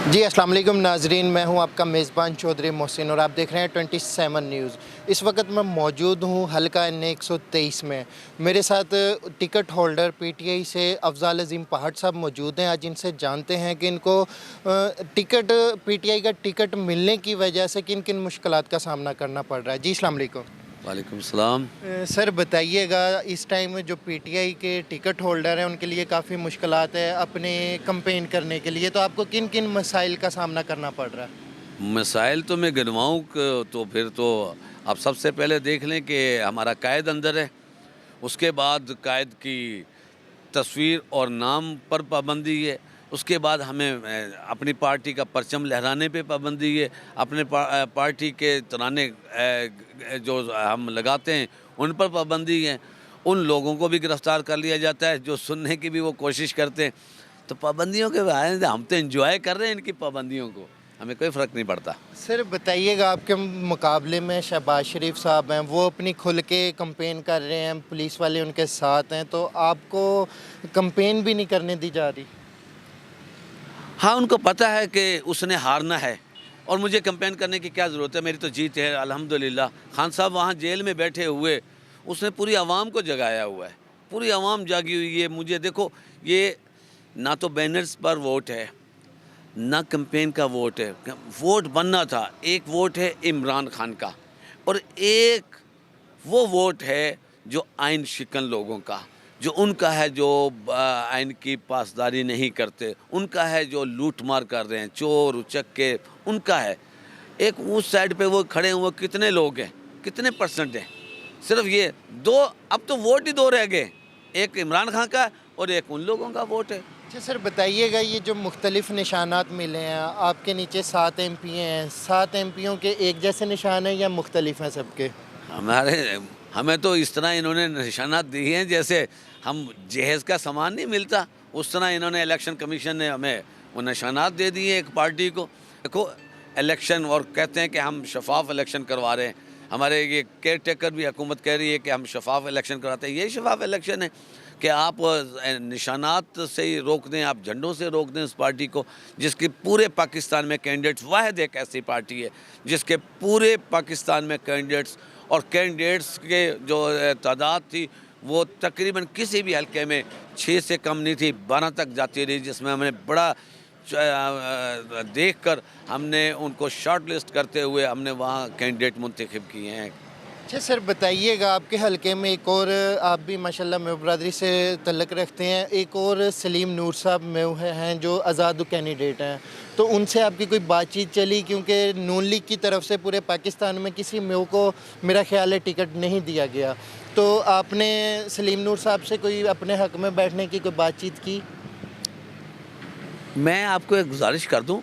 जी अस्सलाम वालेकुम नाजरीन, मैं हूं आपका मेज़बान चौधरी मोहसिन और आप देख रहे हैं 27 न्यूज़। इस वक्त मैं मौजूद हूं हल्का N 123 में। मेरे साथ टिकट होल्डर पीटीआई से अफजाल अज़ीम पहाड़ साहब मौजूद हैं। आज इनसे जानते हैं कि इनको टिकट पीटीआई का टिकट मिलने की वजह से किन किन मुश्किलात का सामना करना पड़ रहा है। जी अस्सलाम वालेकुम। वालेकुम सलाम। सर बताइएगा, इस टाइम जो पीटीआई के टिकट होल्डर हैं उनके लिए काफ़ी मुश्किलात है अपने कैंपेन करने के लिए, तो आपको किन किन मसाइल का सामना करना पड़ रहा है? मसाइल तो मैं गिनवाऊँ तो फिर तो आप सबसे पहले देख लें कि हमारा कायद अंदर है। उसके बाद कायद की तस्वीर और नाम पर पाबंदी है। उसके बाद हमें अपनी पार्टी का परचम लहराने पे पाबंदी है। अपने पार्टी के तराने जो हम लगाते हैं उन पर पाबंदी है। उन लोगों को भी गिरफ्तार कर लिया जाता है जो सुनने की भी वो कोशिश करते हैं। तो पाबंदियों के बारे में हम तो एंजॉय कर रहे हैं इनकी पाबंदियों को, हमें कोई फ़र्क नहीं पड़ता। सर बताइएगा, आपके मुकाबले में शहबाज शरीफ साहब हैं, वो अपनी खुल के कैंपेन कर रहे हैं, पुलिस वाले उनके साथ हैं, तो आपको कैंपेन भी नहीं करने दी जा रही? हाँ, उनको पता है कि उसने हारना है और मुझे कैंपेन करने की क्या ज़रूरत है, मेरी तो जीत है अल्हम्दुलिल्लाह। खान साहब वहाँ जेल में बैठे हुए, उसने पूरी आवाम को जगाया हुआ है, पूरी आवाम जागी हुई है। मुझे देखो, ये ना तो बैनर्स पर वोट है, ना कैंपेन का वोट है। वोट बनना था, एक वोट है इमरान खान का और एक वो वोट है जो आइन शिकन लोगों का, जो उनका है, जो आइन की पासदारी नहीं करते, उनका है, जो लूट मार कर रहे हैं, चोर उचक्के, उनका है। एक उस साइड पे वो खड़े हुए कितने लोग हैं, कितने परसेंट हैं? सिर्फ ये दो, अब तो वोट ही दो रह गए, एक इमरान खान का और एक उन लोगों का वोट है। अच्छा सर बताइएगा, ये जो मुख्तलिफ निशानात मिले हैं, आपके नीचे 7 एमपी हैं, 7 एमपियों के एक जैसे निशान हैं या मुख्तलिफ हैं सबके? हमारे हमें तो इस तरह इन्होंने निशानात दिए हैं जैसे हम जहेज़ का सामान नहीं मिलता, उस तरह इन्होंने इलेक्शन कमीशन ने हमें वो निशानात दे दिए एक पार्टी को। देखो, इलेक्शन और कहते हैं कि हम शफाफ इलेक्शन करवा रहे हैं। हमारे ये केयर टेकर भी हुकूमत कह रही है कि हम शफाफ इलेक्शन करवाते हैं। यही शफाफ इलेक्शन है कि आप निशानात से ही रोक दें, आप झंडों से रोक दें उस पार्टी को जिसकी पूरे पाकिस्तान में कैंडिडेट्स, वाहिद एक ऐसी पार्टी है जिसके पूरे पाकिस्तान में कैंडिडेट्स और कैंडिडेट्स के जो तादाद थी वो तकरीबन किसी भी हलके में 6 से कम नहीं थी, 12 तक जाती रही, जिसमें हमने बड़ा देखकर हमने उनको शॉर्ट लिस्ट करते हुए हमने वहाँ कैंडिडेट मुंतखब किए हैं। अच्छा सर बताइएगा, आपके हलके में एक और, आप भी माशाल्लाह मेव बरदरी से तल्लक रखते हैं, एक और सलीम नूर साहब मेव हैं जो आज़ाद कैंडिडेट हैं, तो उनसे आपकी कोई बातचीत चली? क्योंकि नून लीग की तरफ से पूरे पाकिस्तान में किसी मेव को मेरा ख्याल है टिकट नहीं दिया गया, तो आपने सलीम नूर साहब से कोई अपने हक में बैठने की कोई बातचीत की? मैं आपको एक गुजारिश कर दूं,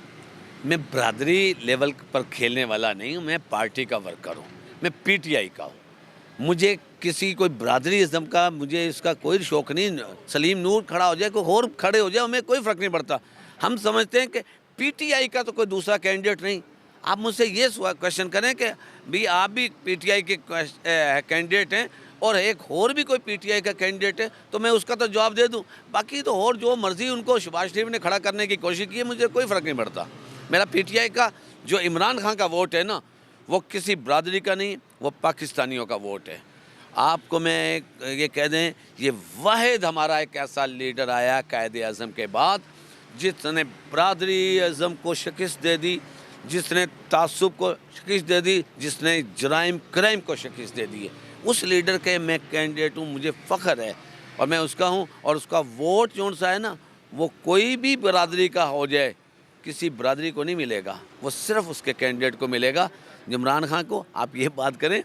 मैं बरादरी लेवल पर खेलने वाला नहीं हूं, मैं पार्टी का वर्कर हूं, मैं पीटीआई का हूं। मुझे किसी कोई बरादरी इज़्म का, मुझे इसका कोई शौक़ नहीं। सलीम नूर खड़ा हो जाए, कोई और खड़े हो जाए, हमें कोई फ़र्क नहीं पड़ता। हम समझते हैं कि पीटीआई का तो कोई दूसरा कैंडिडेट नहीं। आप मुझसे ये क्वेश्चन करें कि भाई आप भी पीटीआई के कैंडिडेट हैं और एक और भी कोई पीटीआई का कैंडिडेट है, तो मैं उसका तो जवाब दे दूं। बाकी तो और जो मर्ज़ी उनको शहबाज शरीफ ने खड़ा करने की कोशिश की है, मुझे कोई फ़र्क नहीं पड़ता। मेरा पीटीआई का जो इमरान खान का वोट है ना, वो किसी बरादरी का नहीं, वो पाकिस्तानियों का वोट है। आपको मैं ये कह दें, ये वाहिद हमारा एक ऐसा लीडर आया कायदे आज़म के बाद जिसने बरादरी आज़म को शिकस्त दे दी, जिसने तासुब को शिकस्त दे दी, जिसने क्राइम को शिकस्त दे दी है। उस लीडर के मैं कैंडिडेट हूँ, मुझे फ़ख्र है और मैं उसका हूँ। और उसका वोट जो सा है ना, वो कोई भी बरादरी का हो जाए, किसी बरादरी को नहीं मिलेगा, वो सिर्फ़ उसके कैंडिडेट को मिलेगा, इमरान खान को। आप ये बात करें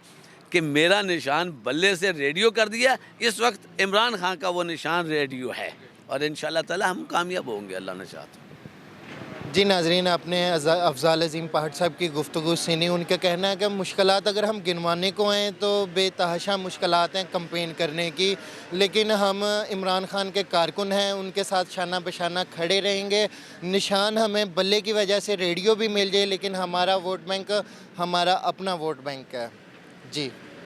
कि मेरा निशान बल्ले से रेडियो कर दिया, इस वक्त इमरान खान का वो निशान रेडियो है और इंशाअल्लाह ताला हम कामयाब होंगे, अल्लाह ने चाहा तो। जी नाज़रीन, आपने अफजाल अज़ीम पहाड़ साहब की गुफ्तगू सुनी। उनका कहना है कि मुश्किलात अगर हम गिनवाने को आएँ तो बेतहाशा मुश्किलात हैं कैंपेन करने की, लेकिन हम इमरान खान के कारकुन हैं, उनके साथ शाना बशाना खड़े रहेंगे। निशान हमें बल्ले की वजह से रेडियो भी मिल जाए, लेकिन हमारा वोट बैंक हमारा अपना वोट बैंक है। जी।